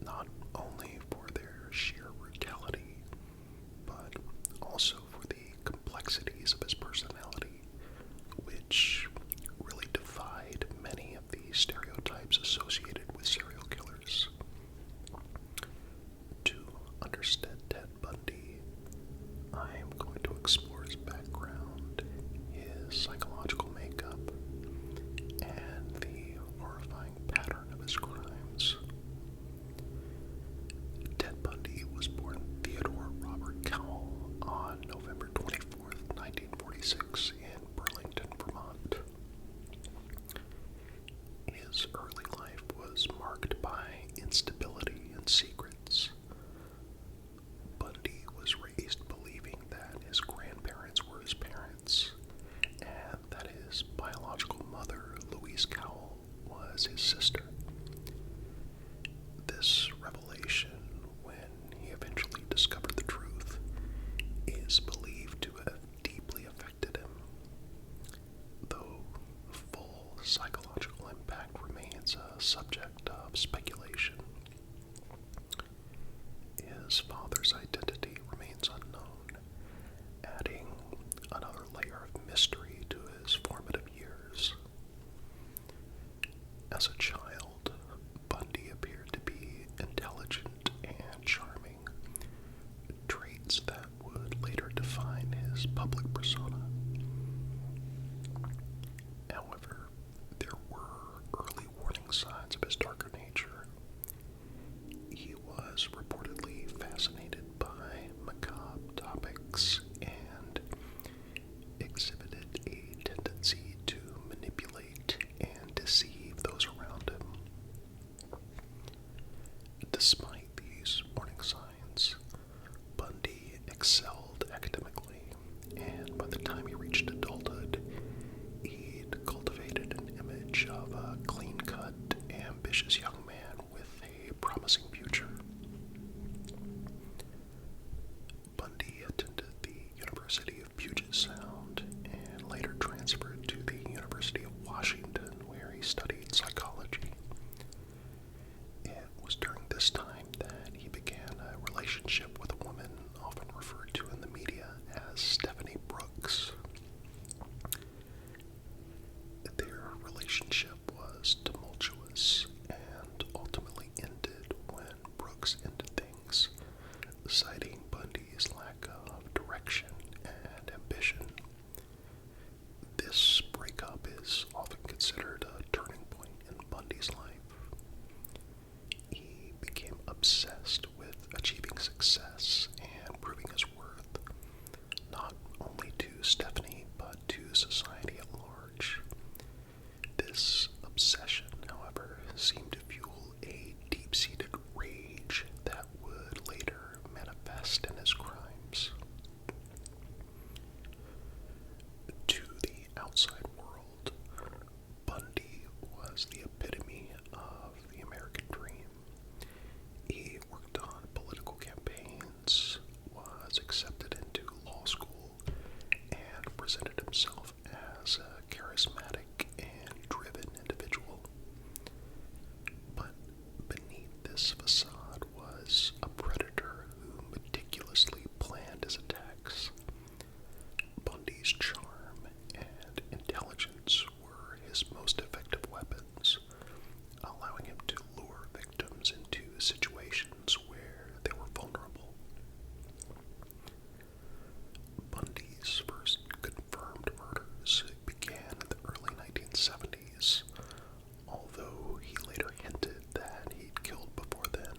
not only for their sheer brutality, but also for the complexities of his personality, which really defied many of the stereotypes associated with serial killers. To understand Ted Bundy, I am going to explore his background, his psychological makeup, and the horrifying pattern of his crimes. Ted Bundy was born Theodore Robert Cowell on November 24th, 1946 in Burlington, Vermont. His early life was marked by instability and secrets. Bundy was raised believing that his grandparents were his parents, and that his biological mother, Louise Cowell, was his sister. This revelation, when he eventually discovered the truth, is believed to have deeply affected him. Though full psychological impact remains a subject of speculation, his father's identity remains unknown, adding another layer of mystery to his formative years. As a child, Bundy appeared to be intelligent and charming, traits that would later define his public persona. However, there were early warning signs of his darker nature. He was reportedly fascinated by macabre topics and exhibited a tendency to manipulate and deceive those around him. Despite these warning signs, Bundy excelled academically, and by the time he reached adulthood, he'd cultivated an image of a clean-cut, ambitious young man with a promising future. Bundy attended the University of Puget Sound and later transferred to the University of Washington, where he studied psychology. It was during this time that he began a relationship with a woman often referred to in the media as Stephanie Brooks. Their relationship was tumultuous and ultimately ended when Brooks ended things, citing Bundy's lack of direction and ambition. This breakup is often considered a turning point in Bundy's life. He became obsessed with achieving success and proving his worth, not only to Stephanie, but to society at large. This obsession, however, seemed to fuel a deep-seated rage that would later manifest in his crimes. To the outside world, Bundy was the epitome of the American dream. He worked on political campaigns, was accepted into law school, and presented himself as a charismatic and driven individual. But beneath this facade was a predator who meticulously planned his attacks. Bundy's charm and intelligence were his most effective weapons, allowing him to lure victims into situations where they were vulnerable. Bundy's first confirmed murders began in the early 1970s, although he later hinted that he'd killed before then.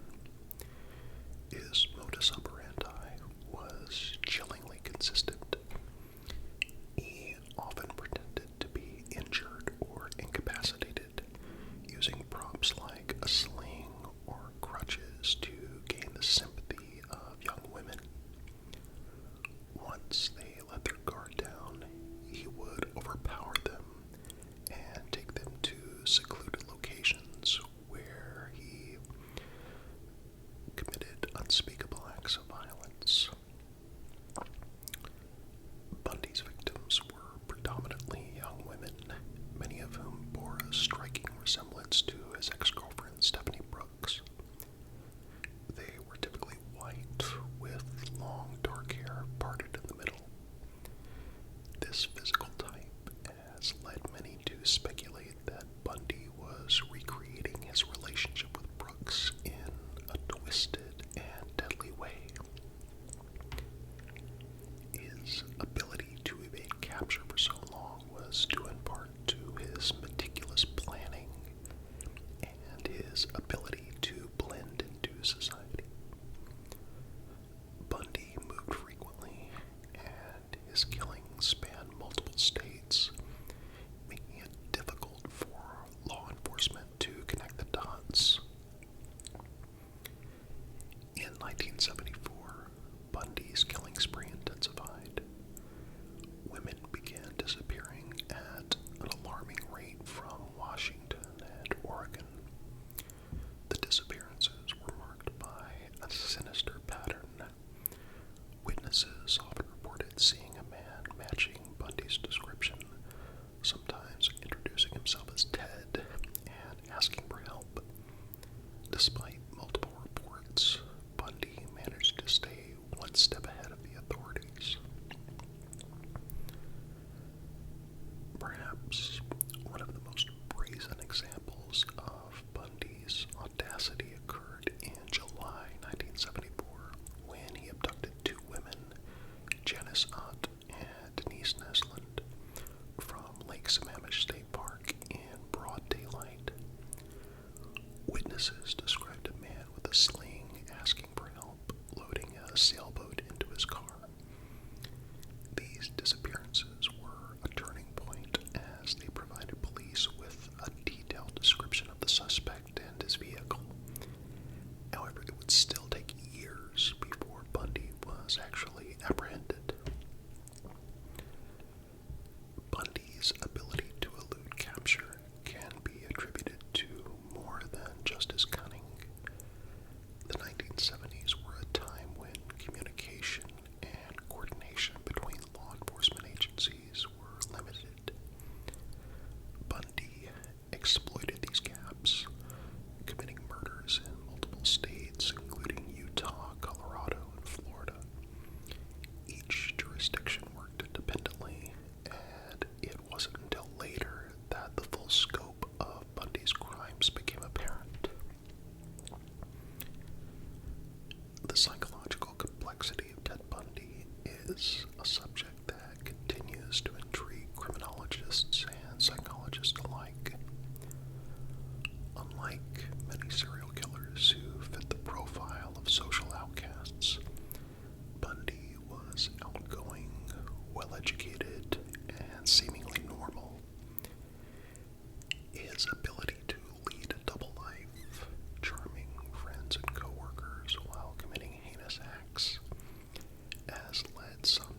society. Bundy moved frequently, and his killings spanned multiple states, making it difficult for law enforcement to connect the dots. In 1974, Bundy's killing spree intensified. Women began disappearing at an alarming rate from Washington and Oregon. The disappearances were marked by a sinister pattern. Witnesses often reported seeing a man matching Bundy's description, sometimes introducing himself as Ted and asking for help. Despite multiple reports, Bundy managed to stay one step ahead of the authorities. Perhaps one of the most brazen examples of Bundy's audacity occurred in July 1974 when he abducted two women, Janice Ott and Denise Nesland, from Lake Sammamish State Park in broad daylight. Witnesses described a man with a sling asking for help, loading a sailboat into his car. These disappearances were a turning point as they provided police with a detailed description of the suspect and his vehicle. However, it would still take years before Bundy was actually apprehended. Bundy's ability to elude capture can be attributed to more than just his cunning. The 1970s were a time when communication and coordination between law enforcement agencies were limited. Bundy exploited these gaps, committing murders in multiple states, including Utah, Colorado, and Florida. Each jurisdiction worked independently, and it wasn't until later that the full scope of Bundy's crimes became apparent. The psychological complexity of Ted Bundy is a subject that continues to intrigue criminologists and psychologists alike. Unlike many serial killers who fit the profile of social outcasts, Bundy was outgoing, well-educated, and seemingly normal. His ability to lead a double life, charming friends and coworkers while committing heinous acts, has led some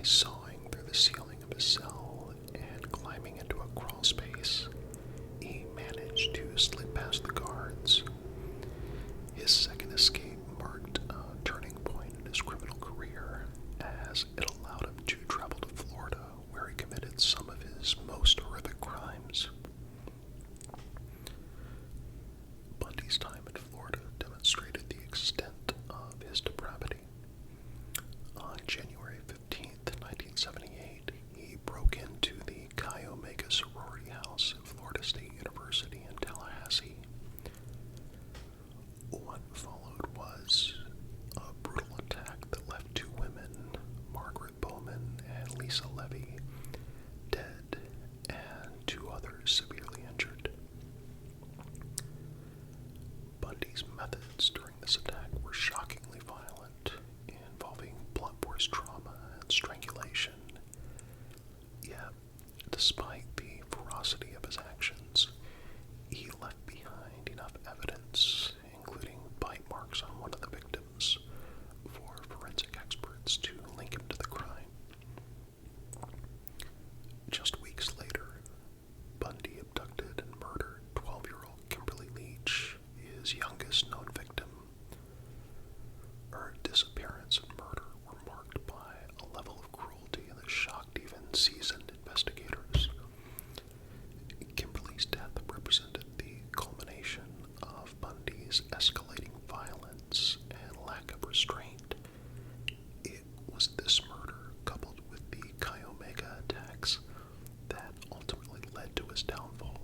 sawing through the ceiling of his cell and climbing into a crawl space, he managed to slip past the guards. His second escape marked a turning point in his criminal career, as it allowed him to travel to Florida, where he committed some of his most horrific crimes. Bundy's time in Florida demonstrated the extent of his depravity. On January 15th, 1978, he broke into the Chi Omega sorority house at Florida State University in Tallahassee. What followed was a brutal attack that left two women, Margaret Bowman and Lisa Levy, dead, and two others severely injured. Bundy's methods during this attack were shockingly violent, involving blunt force trauma and strangulation. Yet, despite the ferocity of his actions, he left behind enough evidence, including bite marks on one of the victims, for forensic experts to link him to the crime. Just weeks later, Bundy abducted and murdered 12-year-old Kimberly Leach, his youngest known victim. Her disappearance and murder were marked by a level of cruelty that shocked even seasoned investigators. Kimberly's death represented the culmination of Bundy's escalating violence and lack of restraint. It was this murder, coupled with the Chi Omega attacks, that ultimately led to his downfall.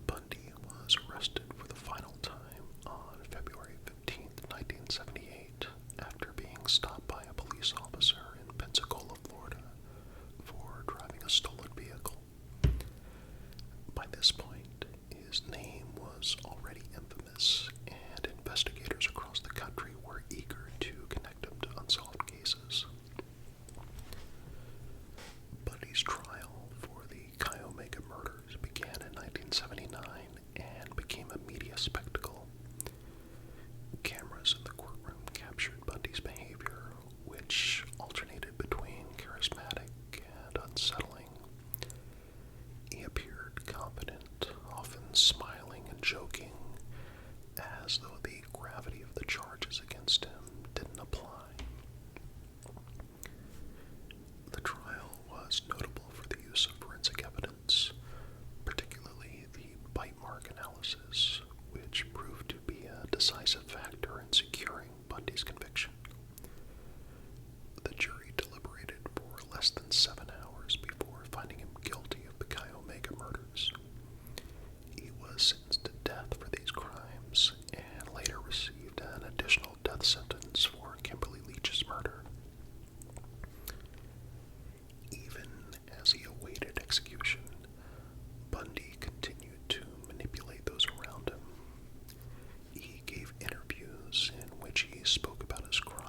Bundy was arrested for the final time on February 15th, 1978, after being stopped by a police officer in Pensacola, Florida, for driving a stolen vehicle. By this point, his name was already infamous, and investigators across the country were eager to connect him to unsolved cases. Bundy's trial for the Chi Omega murders began in 1979 and became a media spectacle. Cameras in the courtroom captured Bundy's behavior, which alternated between charismatic and unsettling. He appeared confident, often smiling and joking, as though the gravity of the charges against him didn't apply. The trial was notable for the use of forensic evidence, particularly the bite mark analysis, which proved to be a decisive factor in securing Bundy's conviction. The jury deliberated for less than 7 hours before finding him guilty of the Chi Omega murders. He was sentenced to death for these crimes and later received an additional death sentence for Kimberly Leach's murder. Even as he awaited execution, Bundy continued to manipulate those around him. He gave interviews in which he spoke about his crimes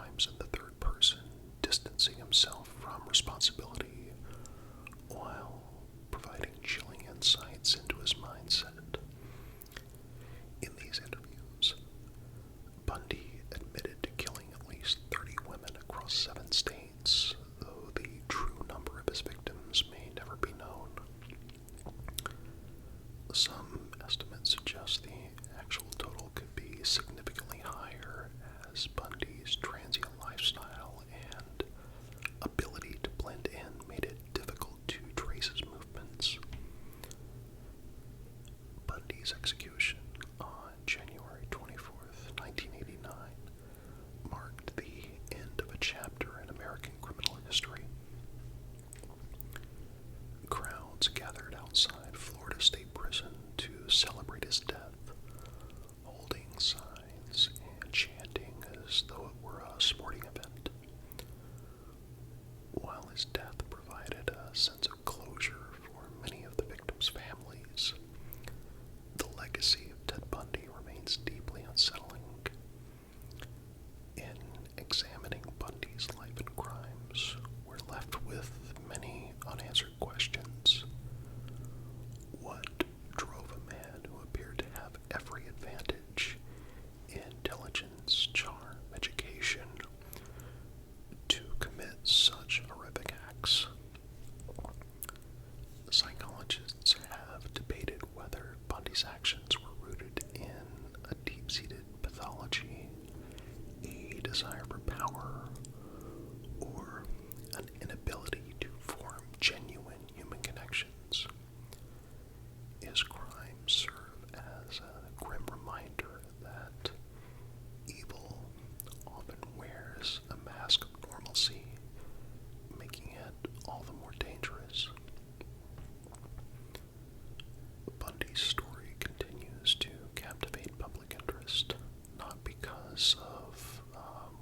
because of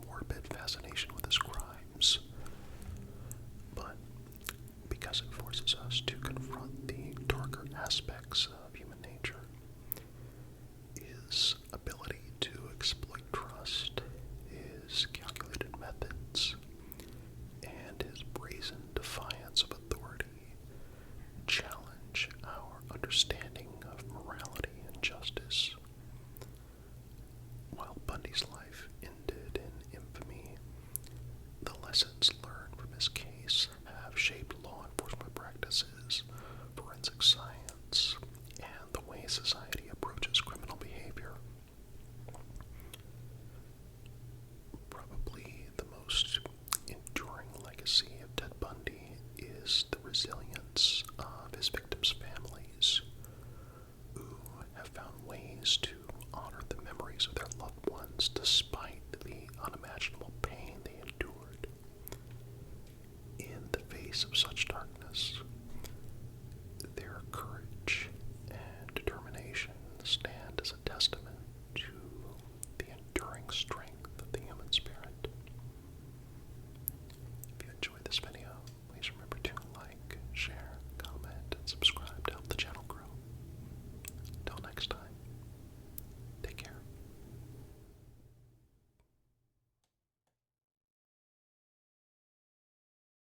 morbid fascination with his crimes, but because it forces us to confront the darker aspects of human nature. His ability to exploit trust, his calculated methods, and his brazen defiance of authority challenge our understanding of morality and justice. While Bundy's life ended in infamy, the lessons learned from his case have shaped law enforcement practices, forensic science, and the way society approaches criminal behavior. Probably the most enduring legacy of Ted Bundy is the resilience of his victims' families, who have found ways to honor the memories of their loved ones despite